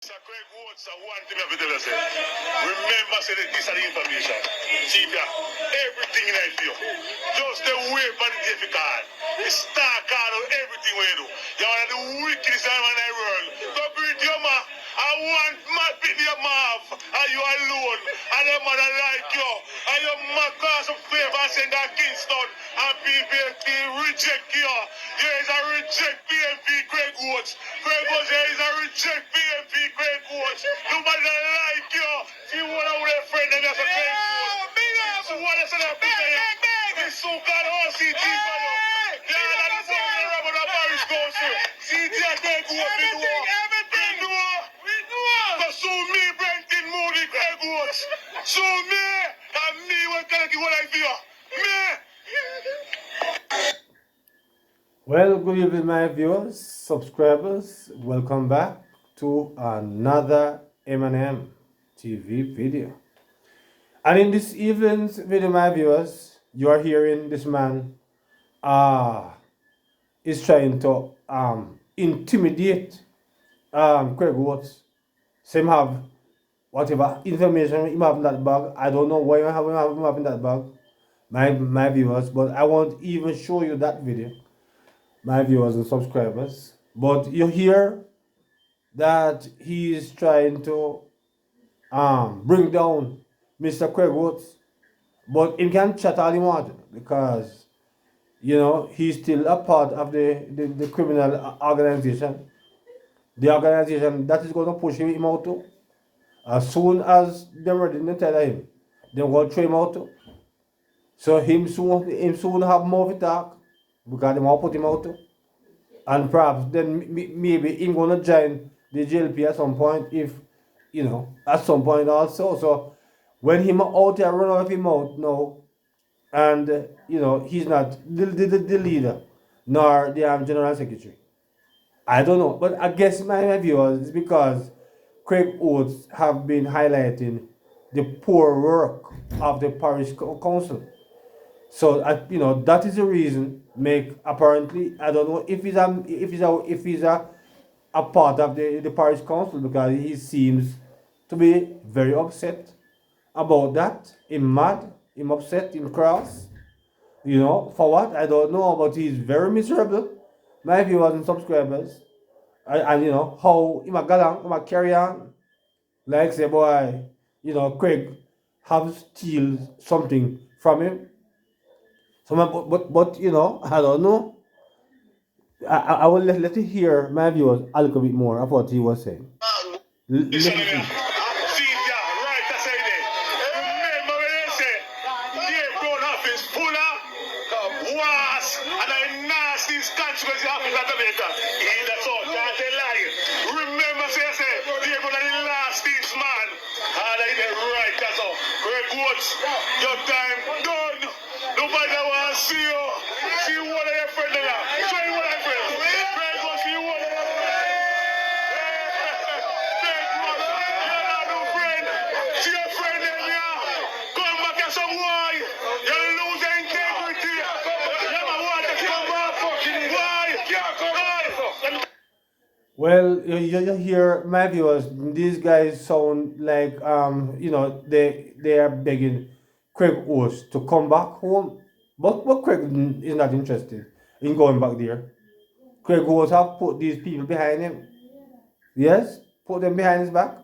Mr. Greg Oates, one thing I have to tell you, sir. Remember, say that this is the information. See, everything in life, you. Just the way for the difficult. The star card of everything we do. You're one of the wickedest man in the world. Don't breathe your mouth. I want my pit your mouth. And you alone. And your mother like you. And your mother cause of favor and send that Kingston. And PNP reject you. There is a reject PNP Greg Oates. Greg Oates, there is a reject PNP Greg Oates. Nobody that like you. See what I would have friend and that's a Greg Oates. So what I said I put there. This so-called OCT for you. Yeah, that's the one that Robert Paris goes to. CT and Greg Oates, we know. We know. So sue me, Brenton Moody, Greg Oates. Sue me. And me, what can I do what I feel? Me. Well, good evening, my viewers, subscribers. Welcome back to another M&M TV video. And in this evening's video, my viewers, you are hearing this man is trying to intimidate Greg Oates. Same have whatever information he have in that bag. I don't know why you have him in that bag, my viewers, but I won't even show you that video, my viewers and subscribers. But you hear that he is trying to bring down Mr. Greg Oates, but he can chat all he wants because he's still a part of the criminal organization. The organization that is going to push him out too. As soon as they're ready to tell him, they're going to throw him out too. So him soon have more to talk because they want to put him out too. And perhaps then maybe him going to join the JLP at some point if, at some point also. So when him out there, run out of him out now, and, he's not the leader, nor the general secretary. I don't know, but I guess my viewers is because Greg Oates have been highlighting the poor work of the parish council. So that is the reason. Apparently I don't know if he's a part of the parish council because he seems to be very upset about that. Him mad, him upset, him cross. For what? I don't know, but he's very miserable. My viewers and subscribers. And how he might go down, he might carry on. Like say boy, Craig have steal something from him. So but I don't know. I will let you hear my viewers a little bit more of what he was saying. Listen to me. See, yeah, right, that's how it is. Remember when they say, the brown office full of was and a nasty consequences happen in Jamaica. That's all, that's a lie. Remember, say, the brown are the nastiest man. And I did right, that's all. Greg Oates, your time done. Nobody want to see you. See one of your friends now. Show you one of your friends. Greg Oates, see you one. Well, you hear my viewers. These guys sound like they are begging Craig Oates to come back home, but Craig is not interested in going back there. Craig Oates have put these people behind him. Yes, put them behind his back,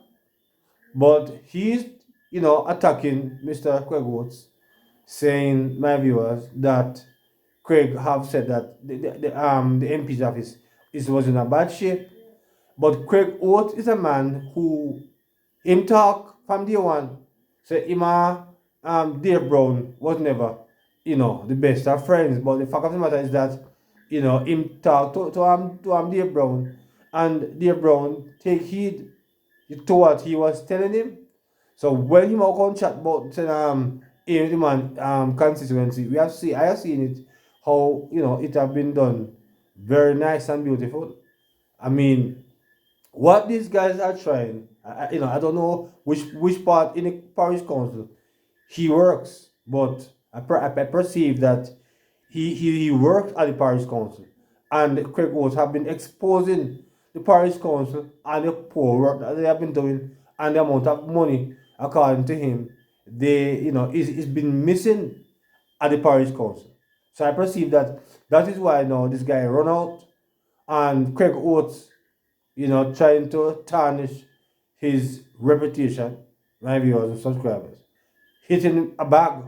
but he's attacking Mr. Craig Oates, saying my viewers that Craig have said that the MP's office was in a bad shape. But Greg Oates is a man who him talk from day one. So him Dave Brown was never, the best of friends. But the fact of the matter is that, him talk to Dave Brown, and Dave Brown take heed to what he was telling him. So when him out on chat about the man constituency, I have seen it how it have been done very nice and beautiful. I mean, what these guys are trying, I don't know which part in the parish council he works, but I perceive that he works at the parish council, and Craig Oates have been exposing the parish council and the poor work that they have been doing and the amount of money, according to him, they is been missing at the parish council. So I perceive that that is why now this guy run out and Greg Oates, trying to tarnish his reputation, my viewers and subscribers, hitting a bag.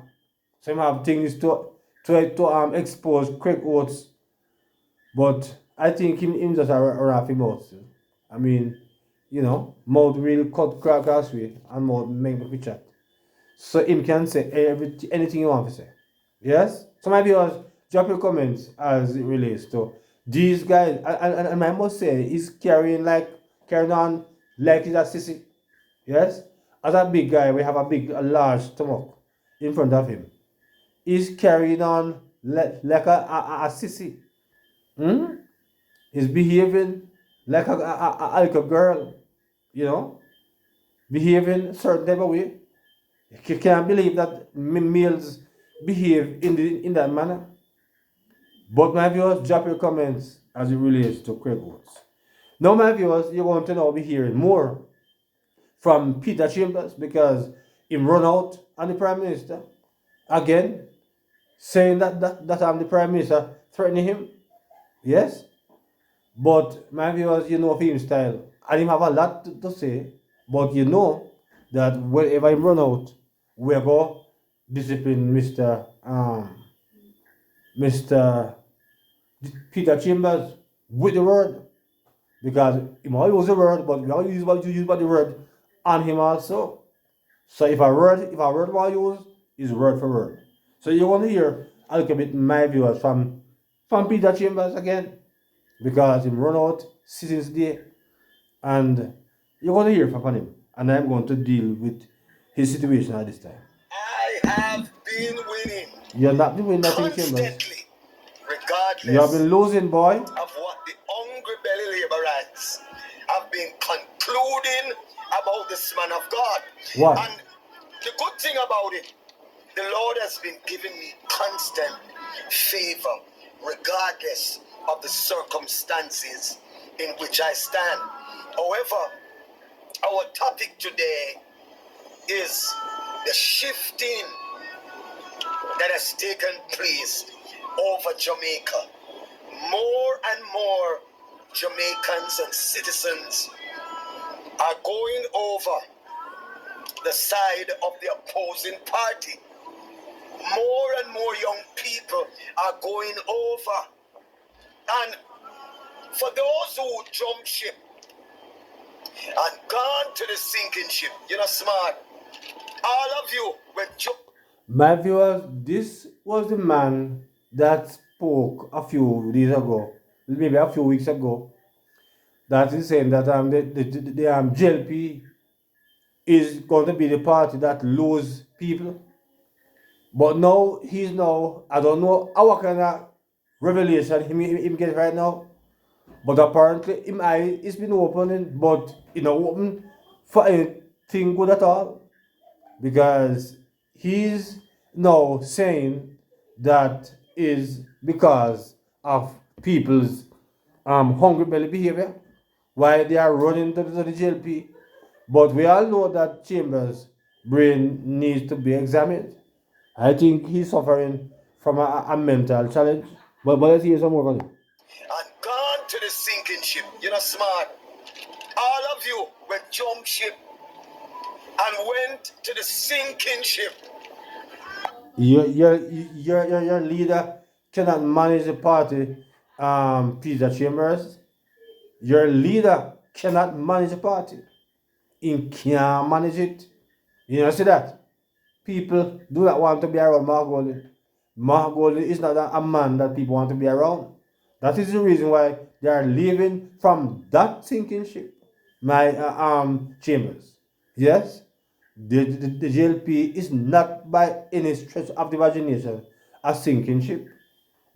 Some have things to expose Greg Oates, but I think him just a raffy mouth. I mean, mouth really cut crackers way and mouth make me chat. So him can say anything you want to say. Yes? So my viewers, drop your comments as it relates to these guys. And I must say, he's carrying on like he's a sissy. Yes? As a big guy, we have a large stomach in front of him. He's carrying on like a sissy. Hmm? He's behaving like a girl, behaving a certain type of way. You can't believe that males behave in that manner. But my viewers, drop your comments as it relates to Greg Oates. Now, my viewers, you're going to now be hearing more from Peter Chambers because him run out on the Prime Minister again, saying that I'm the Prime Minister, threatening him. Yes? But my viewers, you know of him style. And him have a lot to say, but you know that whenever him run out, we're going to discipline Mr. Peter Chambers with the word. Because he might use the word, but we all use the word on him also. So if a word was used, is word for word. So you want to hear a little bit my viewers from Peter Chambers again. Because him run out since day. And you're going to hear from him. And I'm going to deal with his situation at this time. I have been winning. You're not been winning nothing, Chambers. Constantly, regardless You have been losing, boy. of what the hungry belly laborers have been concluding about this man of God. What? And the good thing about it, the Lord has been giving me constant favor, regardless of the circumstances in which I stand. However, our topic today is the shifting that has taken place over Jamaica. More and more Jamaicans and citizens are going over the side of the opposing party. More and more young people are going over. And for those who jump ship and gone to the sinking ship, you're not smart. All of you will jump. My viewers, this was the man that spoke a few days ago, maybe a few weeks ago, that is saying that the JLP is going to be the party that lose people. But now I don't know what kind of revelation him get right now. But apparently him eye is been opening, but open for anything good at all. Because he's now saying that is because of people's hungry belly behavior, why they are running to the JLP. But we all know that Chambers' brain needs to be examined. I think he's suffering from a mental challenge. But let's hear some more on it. And gone to the sinking ship. You're not smart. All of you will jump ship and went to the sinking ship. Your leader cannot manage the party, Peter Chambers. Your leader cannot manage the party. He can't manage it. See that? People do not want to be around Mark Golding. Mark Golding is not a man that people want to be around. That is the reason why they are leaving from that sinking ship. My Chambers. Yes? The JLP is not by any stretch of the imagination a sinking ship.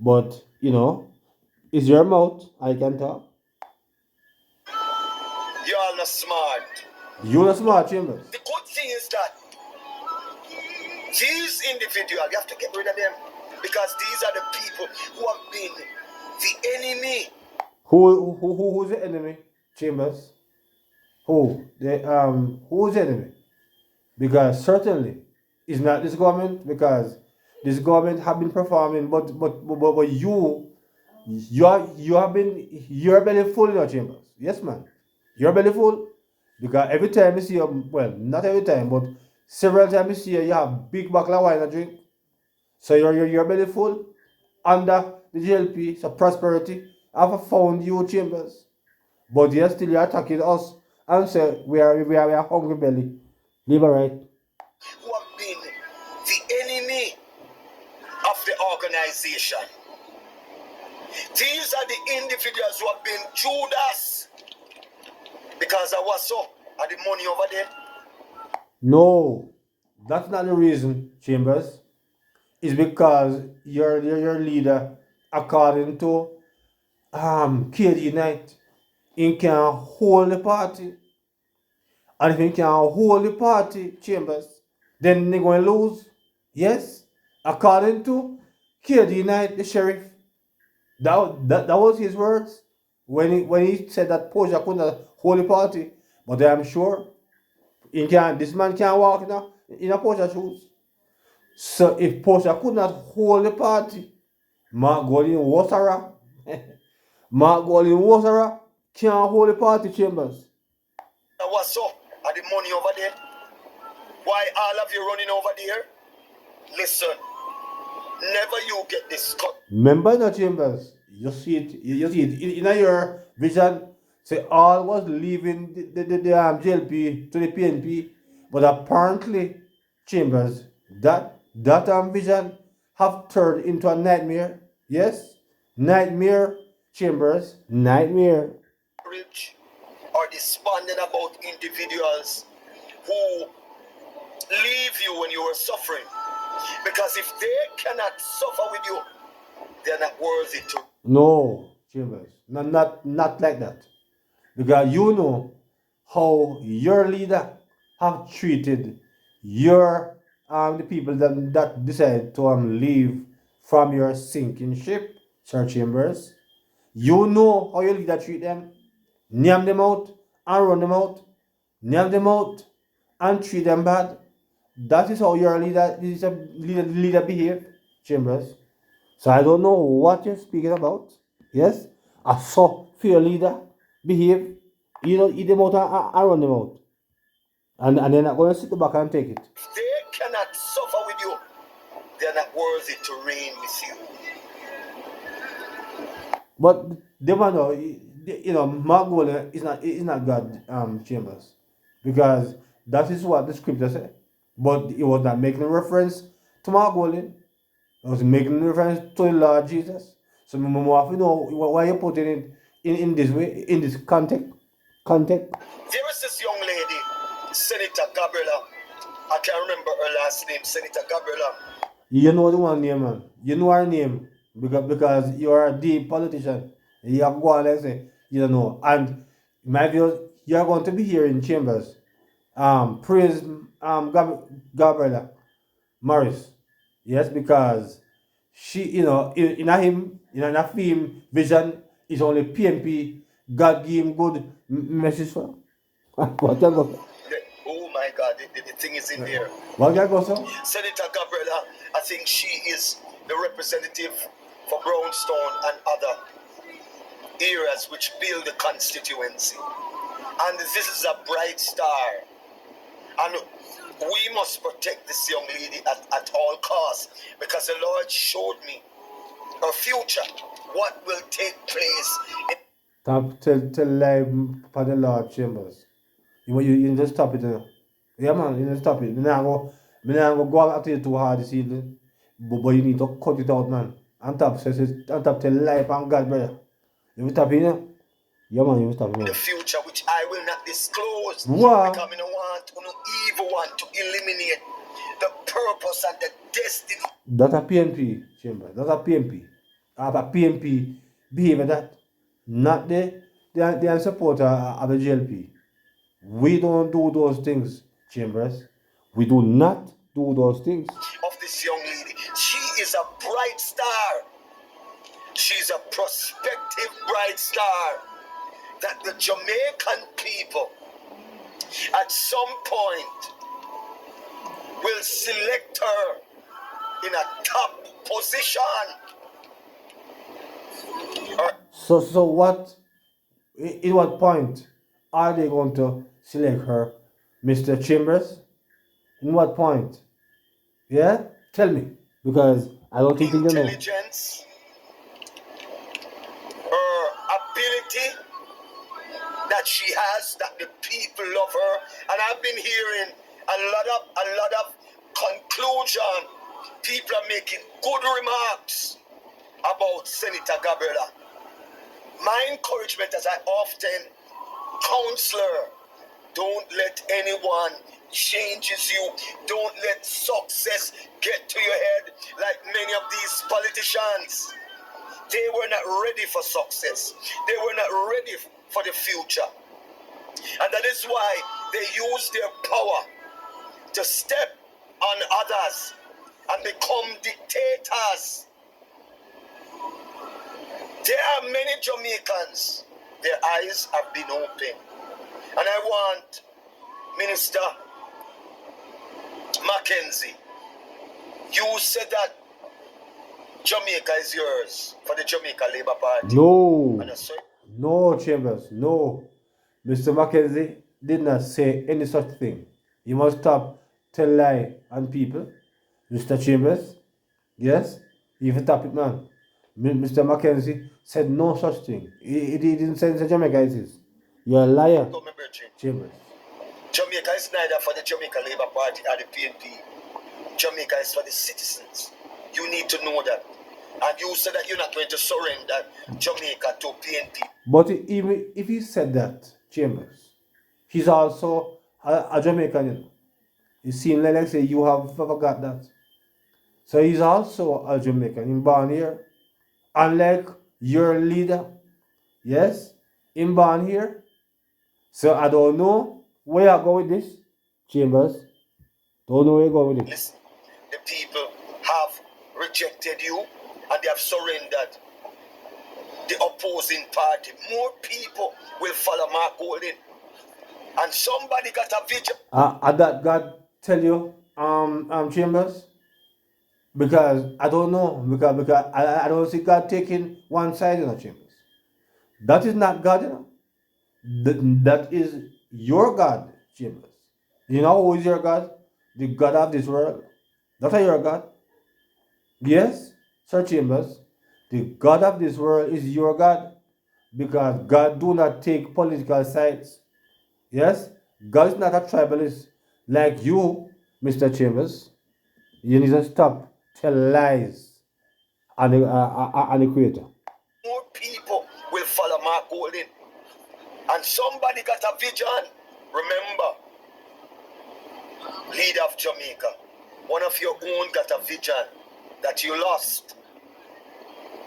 But, it's your mouth, I can talk. You're not smart. You're not smart, Chambers. The good thing is that these individuals, you have to get rid of them because these are the people who have been the enemy. Who's the enemy? Chambers? Who's enemy? Because certainly it's not this government, because this government have been performing, but you have been your belly full in your Chambers. Yes, man. Your belly full. Because every time you see you, well, not every time, but several times you see you have big bottle of wine and drink. So your belly full under the JLP, so prosperity. I've found you Chambers. But yet still you're attacking us and say we are hungry belly. Leave it right. Who have been the enemy of the organization. These are the individuals who have been Judas. Because I was so at the money over there. No, that's not the reason, Chambers. It's because your leader, according to KD Knight, he can hold the party. And if he can hold the party, Chambers, then they're going to lose. Yes, according to KD Knight, the sheriff. That was his words when he said that Portia could not hold the party. But I'm sure this man can't walk in a Portia shoes. So if Portia could not hold the party, Mark Golden Wasara, Mark Golden Wasara can't hold the party, Chambers. What's up? Are the money over there? Why all of you running over there? Listen, never you get this cut. Remember the Chambers. You see it in your vision. Say all was leaving the JLP to the PNP, but apparently Chambers that vision have turned into a nightmare. Yes, nightmare, Chambers, nightmare. Rich or despondent about individuals who leave you when you are suffering. Because if they cannot suffer with you, they're not worthy to. No, Chambers, not like that. Because you know how your leader have treated your the people that decide to leave from your sinking ship, Sir Chambers. You know how your leader treat them. Name them out and run them out. Name them out and treat them bad. That is how your leader behave, Chambers. So I don't know what you're speaking about. Yes, I saw your leader behave. You know, eat them out and run them out. And they're not going to sit back and take it. If they cannot suffer with you, they're not worthy to reign with you. But they want to, Mark Golden is not God, Chambers, because that is what the scripture said. But it was not making a reference to Mark Golden. It was making a reference to the Lord Jesus. So we have to know why you putting it in this way, in this context. There is this young lady, Senator Gabriela. I can't remember her last name, Senator Gabriela. You know the one name, man. You know her name because you are a deep politician. You have to go on and say, you don't know. And my view, you are going to be here in Chambers. Praise Gabriela Morris. Yes, because she, in a film vision, is only PNP. God give him good message for. What can go? Oh my God, the thing is in there. What can go, sir? Senator Gabriela, I think she is the representative for Brownstone and other areas which build the constituency. And this is a bright star. And we must protect this young lady at all costs, because the Lord showed me her future, what will take place. Tell live for the Lord, Chambers. You just stop it. Yeah, man, you just stop it. Me not go after you too hard this evening. But you need to cut it out, man. On top tell life and God, brother. You will stop it, yeah, man, you will stop it. The future which I will not disclose. What? Because I don't want no evil one to eliminate the purpose and the destiny. That's a PNP, Chambers. That's a PNP. I have a PNP behavior that. Not they are supporter of the JLP. We don't do those things, Chambers. We do not do those things. Of this young lady, she is a bright star. She's a prospective bright star that the Jamaican people at some point will select her in a top position. So what? In what point are they going to select her, Mr. Chambers? In what point? Yeah, tell me, because I don't think you know. Intelligence, her ability that she has, that the people love her, and I've been hearing a lot of conclusion. People are making good remarks about Senator Gabriela. My encouragement, as I often counsel her, don't let anyone changes you. Don't let success get to your head like many of these politicians. They were not ready for success. They were not ready for the future. And that is why they use their power to step on others and become dictators. There are many Jamaicans, their eyes have been opened. And I want Minister Mackenzie, you said that Jamaica is yours for the Jamaica Labour Party. No, no, Chambers, no. Mr. Mackenzie did not say any such thing. You must stop telling lie on people. Mr. Chambers, yes, you have a topic, man. Mr. Mackenzie said no such thing. He didn't say it's Jamaica it is. You're a liar, Chambers. Jamaica is neither for the Jamaica Labour Party or the PNP. Jamaica is for the citizens. You need to know that. And you said that you're not going to surrender Jamaica to PNP. But even if he said that, Chambers, he's also a Jamaican. You know. It seems like say you have forgot that. So he's also a Jamaican. He's born here. Unlike your leader. Yes? He's born here. So I don't know where I go with this, Chambers. Don't know where you go with it. Listen, the people have rejected you and they have surrendered the opposing party. More people will follow Mark Golding. And somebody got a vision. That God tell you, Chambers? Because I don't know. Because I don't see God taking one side in the Chambers. That is not God, you know. That is your God, Chambers. You know who is your God? The God of this world. That's your God. Yes, Sir Chambers. The God of this world is your God. Because God do not take political sides. Yes? God is not a tribalist like you, Mr. Chambers. You need to stop telling lies on the Creator. More people will follow Mark Golding. And somebody got a vision. Remember, leader of Jamaica, one of your own got a vision that you lost.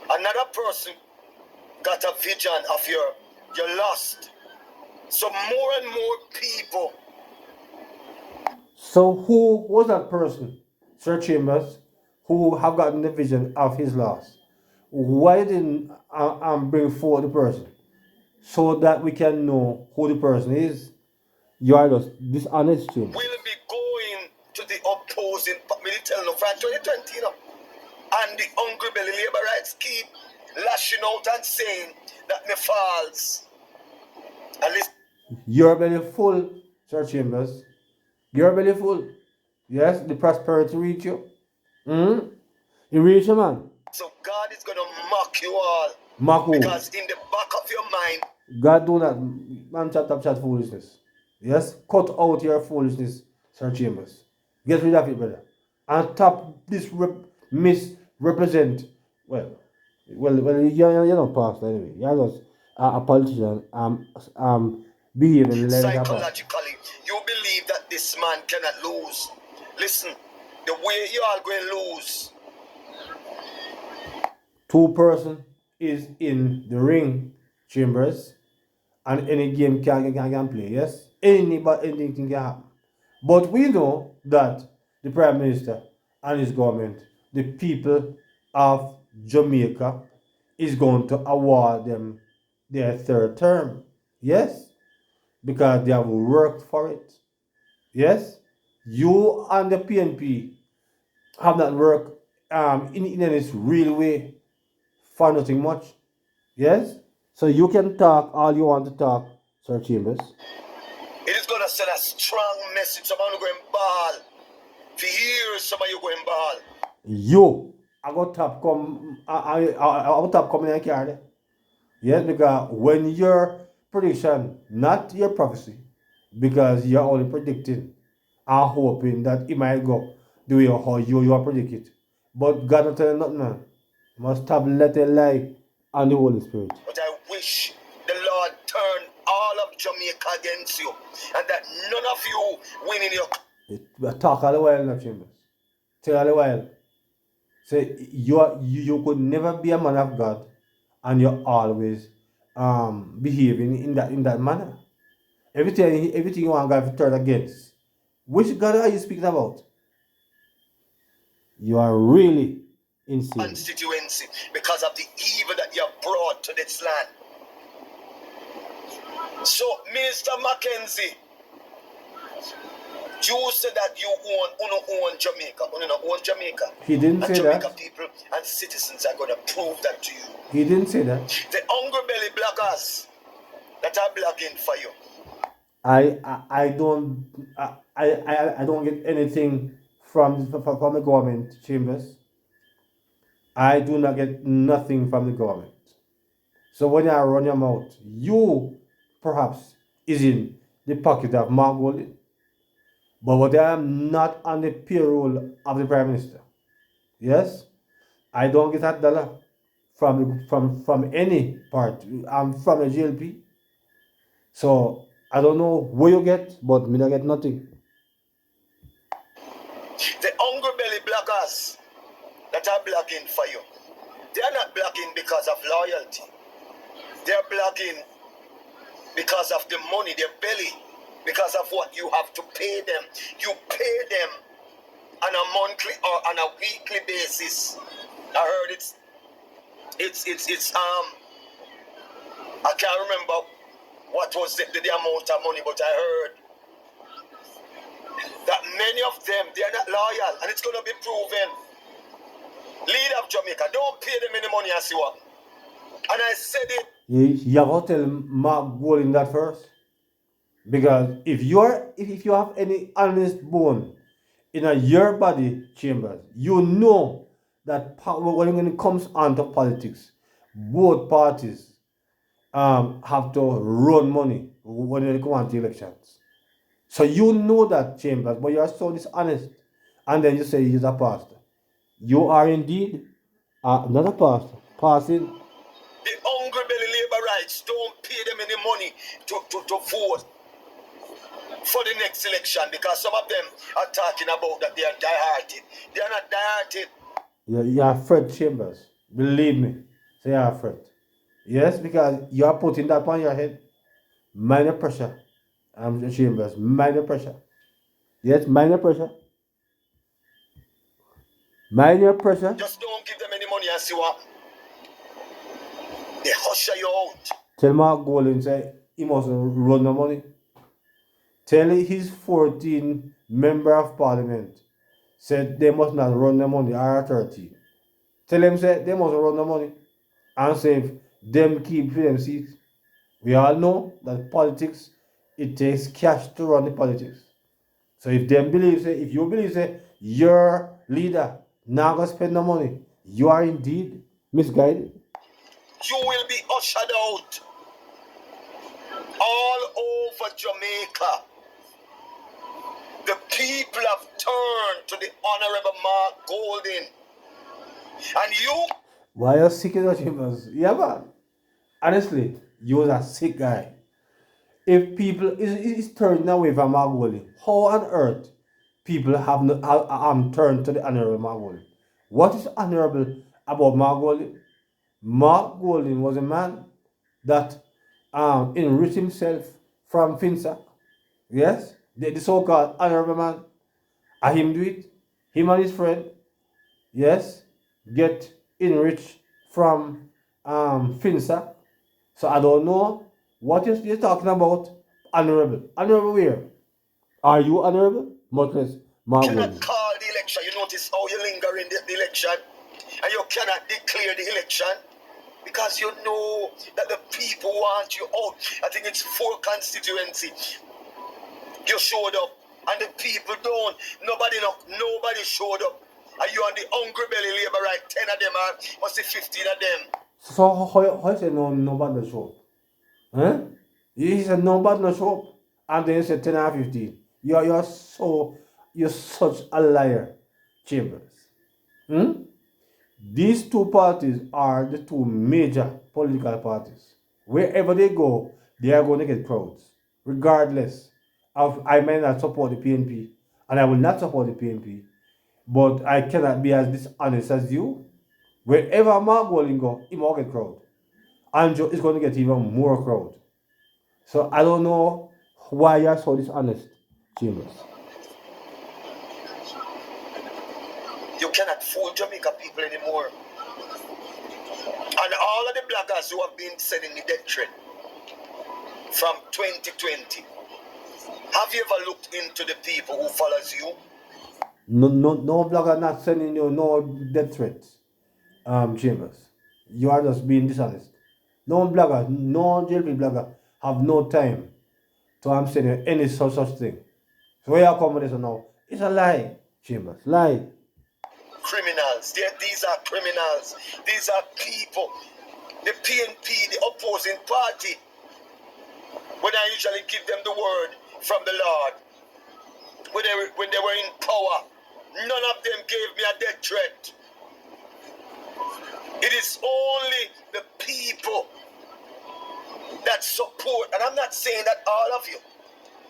Another person got a vision of you lost. So more and more people. So who was that person, Sir Chambers, who have gotten the vision of his loss? Why didn't bring forward the person so that we can know who the person is? You are just dishonest, Chambers. We'll be going to the opposing military from 2020, you know. And the hungry belly labor rights keep lashing out and saying that me falls. And listen, your belly full, Sir Chambers. Your belly full. Yes, the prosperity reach you. It reach you, man. so God is going to mock you all. Mock who? Because in the back of your mind, God do not, man, chat foolishness. Yes, cut out your foolishness, Sir Chambers. Get rid of it, brother. And stop this misrepresent. You're not pastor anyway. You're just a politician. Behaving like a pastor. psychologically, you believe that this man cannot lose. Listen, the way you are going to lose. Two person is in the ring, Chambers, and any game can play. Yes, anything can happen. But we know that the Prime Minister and his government, the people of Jamaica, is going to award them their third term. Yes, because they have worked for it. Yes, you and the PNP have not worked in any real way for nothing much. Yes, so you can talk all you want to talk, Sir Chambers. It is going to send a strong message. Some of you going ball. For years, some of you going ball. You, I got top come, I got top coming in carry. Yes, because when your prediction, not your prophecy, because you're only predicting and hoping that it might go the way how you are predict it. But God will tell you nothing, man. You must stop letting lie on the Holy Spirit. But I wish the Lord turn all of Jamaica against you, and that none of you win in your. It talk all the while now, Chambers. Tell all the while. Say you could never be a man of God and you're always behaving in that manner. Everything you want God to turn against. Which God are you speaking about? You are really insane. Constituency because of the evil that you have brought to this land. So, Mr. Mackenzie, you said that you own Jamaica. You don't own Jamaica. He didn't and say Jamaica that. people and citizens are going to prove that to you. He didn't say that. The hungry belly bloggers that are blogging for you. I don't get anything from the government, Chambers. I do not get nothing from the government. So when you run your mouth, you perhaps is in the pocket of Mark Golding. But I am not on the payroll of the Prime Minister. Yes? I don't get that dollar from any part. I'm from a JLP. So I don't know where you get, but me not get nothing. The hungry belly bloggers that are blogging for you, they are not blogging because of loyalty. They are blogging because of the money, their belly, because of what you have to pay them. You pay them on a monthly or on a weekly basis. I heard it's I can't remember what was the amount of money, but I heard that many of them, they are not loyal, and it's going to be proven. Leader of Jamaica, don't pay them any money and see what. And I said it. You have to tell Mark Golding that first. Because if you have any honest bone in your body, Chambers, you know that when it comes onto politics, both parties have to run money when they come on to elections. So you know that, Chambers, but you are so dishonest. And then you say he's a pastor. You are indeed not a pastor. Passing. The hungry belly labor rights don't pay them any money to vote for the next election, because some of them are talking about that they are die-hearted. They are not die-hearted. You are afraid, Chambers. Believe me. Say you are afraid. Yes, because you are putting that on your head. Minor pressure. Chambers. Minor pressure. Yes, minor pressure. Minor pressure. Just don't give them any money and see what. They hush you out. Tell Mark Golding say he must run the money. Tell his 14 member of parliament said they must not run the money or 13. Tell them say they must run the money and say if them keep for them seats. We all know that politics, it takes cash to run the politics. So if them believe say, if you believe say your leader not gonna spend the money, you are indeed misguided. You will be ushered out all over Jamaica. The people have turned to the Honorable Mark Golding. And you. Why are you sick in your chambers? Yeah, man. Honestly, you was a sick guy. If people is turning away from Mark Golding, how on earth people have turned to the Honorable Mark Golding? What is honorable about Mark Golding? Mark Golding was a man that enriched himself from Finsa. Yes, the so-called honorable man. And him do it. Him and his friend, yes, get enriched from Finsa. So I don't know What you're talking about? Honorable. Honorable where? Are you honorable? Marcus You cannot Margolin. call the election. You notice how you linger in the election, and you cannot declare the election because you know that the people want you out. I think it's 4 constituency. You showed up, and the people don't. Nobody showed up. And you on the hungry belly labor right? 10 of them are must be 15 of them. So how you say nobody no show up? Huh? You said nobody no show up. And then you said 10 and 15. You're such a liar, Chambers. Hmm? These two parties are the two major political parties. Wherever they go, they are going to get crowds. Regardless of, I may not support the PNP, and I will not support the PNP, but I cannot be as dishonest as you. Wherever Mark Walling go, he will get crowd. Andrew is going to get even more crowd. So I don't know why you're so dishonest, Chambers. You cannot fool Jamaica people anymore. And all of the bloggers who have been sending me death threat from 2020, have you ever looked into the people who follows you? No blogger not sending you no death threats, Chambers. You are just being dishonest. No blogger, no JLP blogger have no time to send you any such thing. So where you come with this now? It's a lie, Chambers. Lie. Criminals. These are criminals. These are people. The PNP, the opposing party, when I usually give them the word from the Lord, when they were in power, none of them gave me a death threat. It is only the people that support, and I'm not saying that all of you,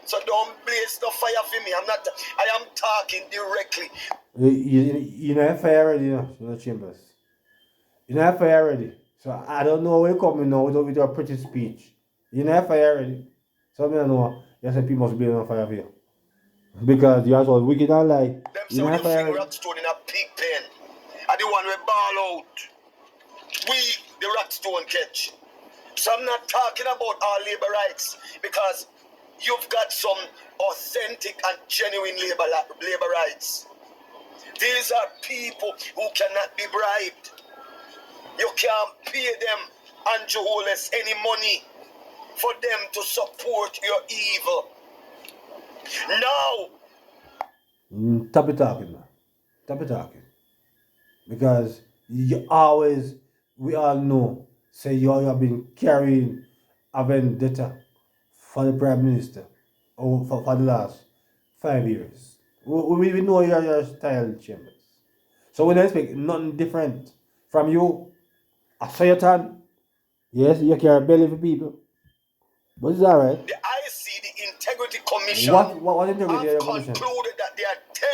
so don't blaze the fire for me. I am talking directly. You know fire already, you know, Chambers. You know fire already. So I don't know where you coming now with your pretty speech. You know fire already. So I don't know. You say people must be on fire for you. Because you are so wicked and lie. Them You say know when you fire fling already. rockstone in a pig pen, and the one we ball out, we the rockstone catch. So I'm not talking about our labor rights because you've got some authentic and genuine labor rights. These are people who cannot be bribed. You can't pay them and Jehovah's any money for them to support your evil. Now, Stop it talking, man. Stop it talking. Because you always, we all know, say you have been carrying a vendetta for the Prime Minister for the last 5 years. We know your style, Chambers. So we don't expect nothing different from you. I saw your turn. Yes, you carry belly for people. But it's alright. the IC, the Integrity Commission, What integrity have of the commission? concluded that there are 10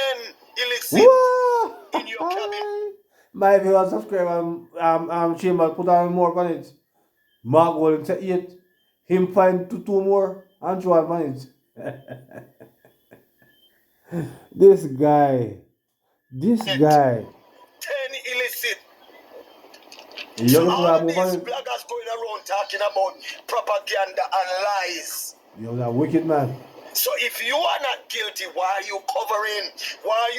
illicit Whoa! in your cabin. My viewers subscribe Chambers put on more on it. Mark Walling to 8. Him find two more and 12 on it. This guy. 10 illicit. You So look all like of move these on it. bloggers going around talking about propaganda and lies. You're a wicked man. So if you are not guilty, why are you covering? Why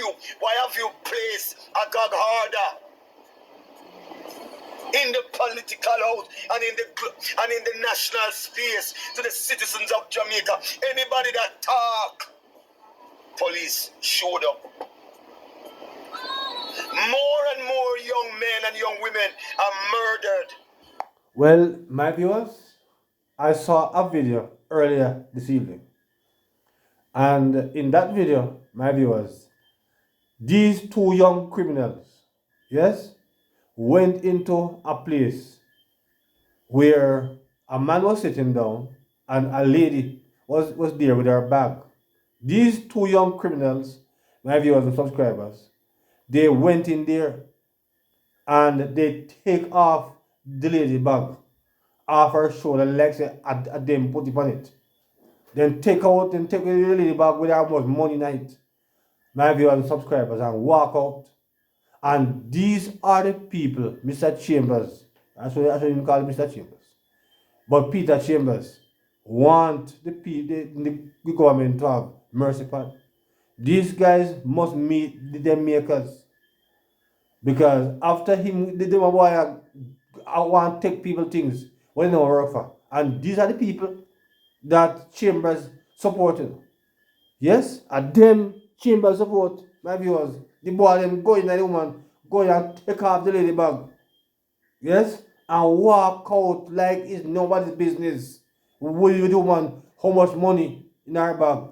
have you placed a gag order in the political house and in the national space to the citizens of Jamaica? Anybody that talk, police showed up. More and more young men and young women are murdered. Well, my viewers, I saw a video earlier this evening. And in that video, my viewers, these two young criminals, yes, went into a place where a man was sitting down and a lady was there with her bag. These two young criminals, my viewers and subscribers, they went in there and they take off the lady bag off her shoulder like say at them put it on it. Then take the lady bag with how much money in it. My viewers and subscribers and walk out. And these are the people, Mr. Chambers. I should even call him Mr. Chambers. But Peter Chambers, want the government to have mercy upon. These guys must meet the makers because after him, the boy I want to take people things what they don't work for. And these are the people that Chambers supported. Yes, and them Chambers support, my viewers. The boy them go in the woman, go and take off the lady bag. Yes, and walk out like it's nobody's business. Will you do man how much money in our bag?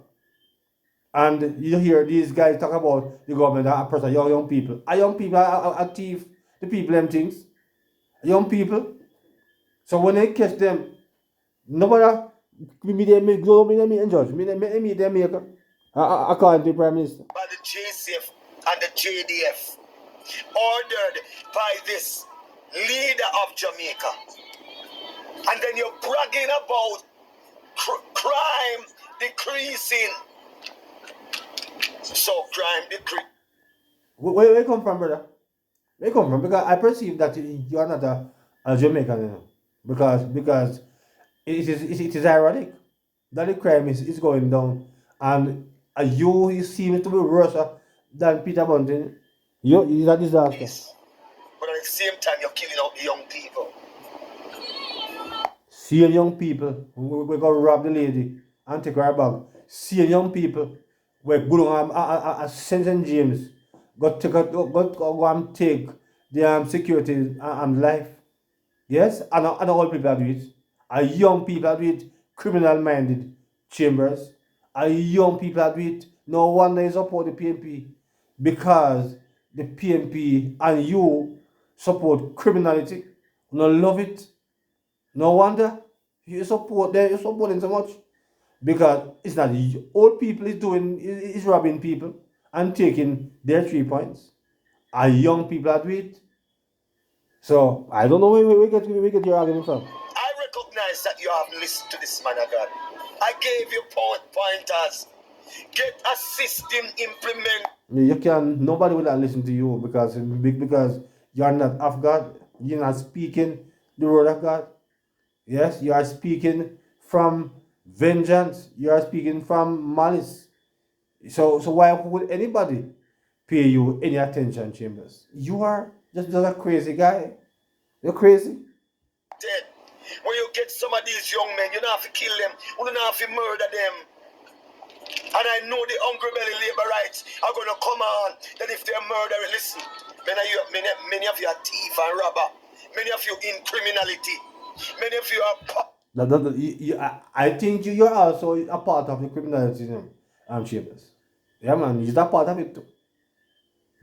And you hear these guys talk about the government and oppress young people. Are young people are thief the people them things? Young people. So when they catch them, nobody me they make go me they judge. Me they make according to the Prime Minister. By the JCF and the JDF, ordered by this leader of Jamaica. And then you're bragging about crime decreasing. So crime decrease. Where you come from, brother? Where you come from? Because I perceive that you are not a Jamaican, you know. Because it is ironic that the crime is going down and you seem to be worse than Peter Bunting. You is a disaster. But at the same time, you're killing out the young people. Seeing young people, we go rob the lady and take her bag. Seeing young people, we go on a St. James, go and take the security and life. Yes, and all people do it. A young people do it, criminal-minded Chambers. A young people do it. No wonder you support the PNP because the PNP and you support criminality. No love it. No wonder you support them. You support them so much because it's not the old people is robbing people and taking their 3 points. A young people do it. So I don't know where we get your argument from. I recognize that you haven't listened to this man of God. I gave you pointers. Get a system implement. You can nobody will not listen to you because you are not of God. You're not speaking the word of God. Yes, you are speaking from vengeance. You are speaking from malice. So why would anybody pay you any attention, Chambers? You are just a crazy guy. You're crazy. Dead. When you get some of these young men, you don't have to kill them. You don't have to murder them. And I know the hungry belly labor rights are going to come on. That if they're murdering, listen, many of you are thief and robber. Many of you in criminality. Many of you are... I think you're also a part of the criminality, Chambers. Yeah, man, you're a part of it too.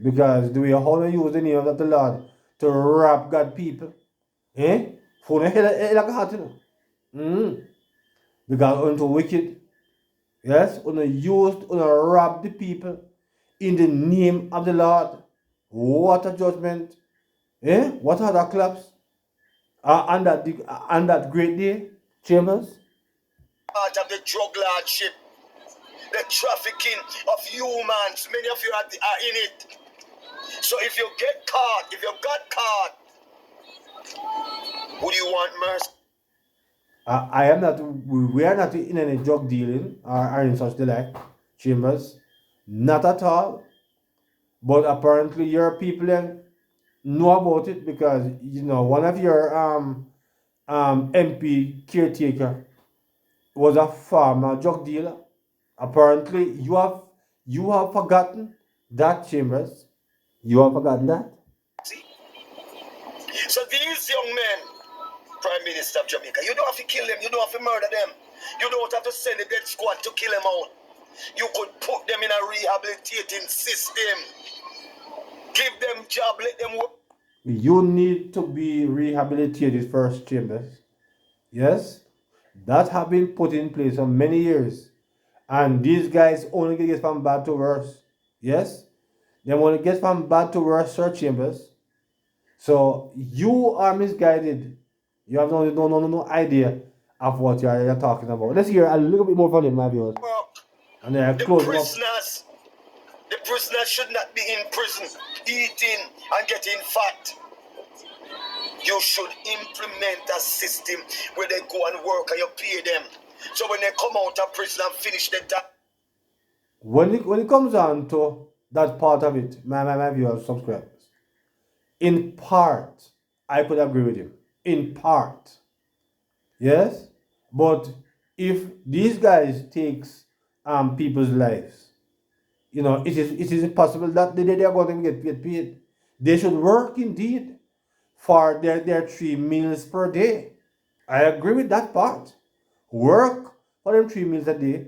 Because the way how they use the name of the Lord to rob God people, eh? For the hell like a heart, you know. Because unto wicked, yes, when used, when rob the people in the name of the Lord. What a judgment, eh? What are the claps? On that great day, Chambers. part of the drug lordship, the trafficking of humans. Many of you are in it. So if you get caught, if you got caught, would you want mercy? I am not. We are not in any drug dealing or in such the like, Chambers. Not at all. But apparently your people know about it because one of your MP caretaker was a farmer drug dealer. Apparently you have forgotten that, Chambers. You have forgotten that. See? So these young men, Prime Minister of Jamaica, you don't have to kill them, you don't have to murder them. You don't have to send a death squad to kill them out. You could put them in a rehabilitating system. Give them job, let them work. You need to be rehabilitated first, Chambers. Yes? That have been put in place for many years. And these guys only get from bad to worse. Yes? They only get from bad to worse, Sir Chambers. So you are misguided. You have no idea of what you're talking about. Let's hear a little bit more from him, my viewers. And then I close them up. The prisoners should not be in prison, eating and getting fat. You should implement a system where they go and work and you pay them. So when they come out of prison and finish their time, When it comes on to that part of it, my viewers, subscribers, in part, I could agree with him. In part, yes, but if these guys takes people's lives, it is possible that they are going to get paid. They should work indeed for their 3 meals per day. I agree with that part. Work for them 3 meals a day.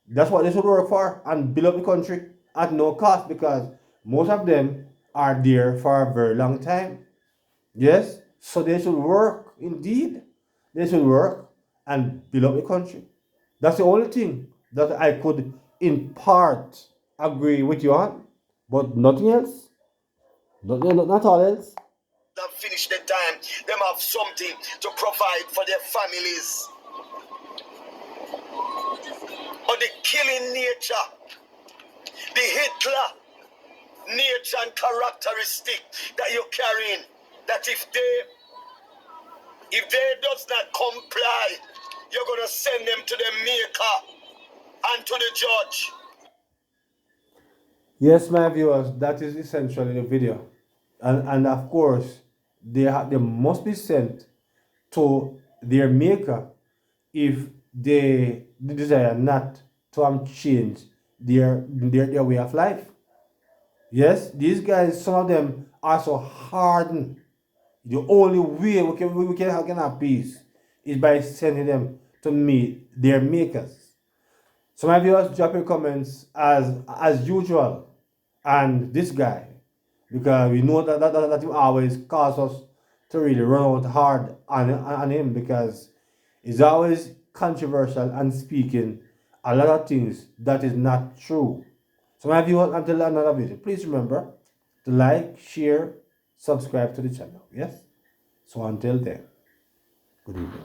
That's what they should work for and build up the country at no cost because most of them are there for a very long time. Yes, so they should work indeed. They should work and build up the country. That's the only thing that I could, in part, agree with you on, but nothing else. Not all else. and finish their time, them have something to provide for their families. But the killing nature, the Hitler nature and characteristic that you're carrying, that if they does not comply, you're gonna send them to the maker and to the judge. Yes, my viewers, that is essentially the video. And of course, they must be sent to their maker if they desire not to change their way of life. Yes, these guys, some of them are so hardened. The only way we can have peace is by sending them to meet their makers. So my viewers, drop your comments as usual, and this guy, because we know that he always cause us to really run out hard on him because he's always controversial and speaking a lot of things that is not true. So my viewers, until another video, please remember to like, share, subscribe to the channel. Yes. So until then, good evening.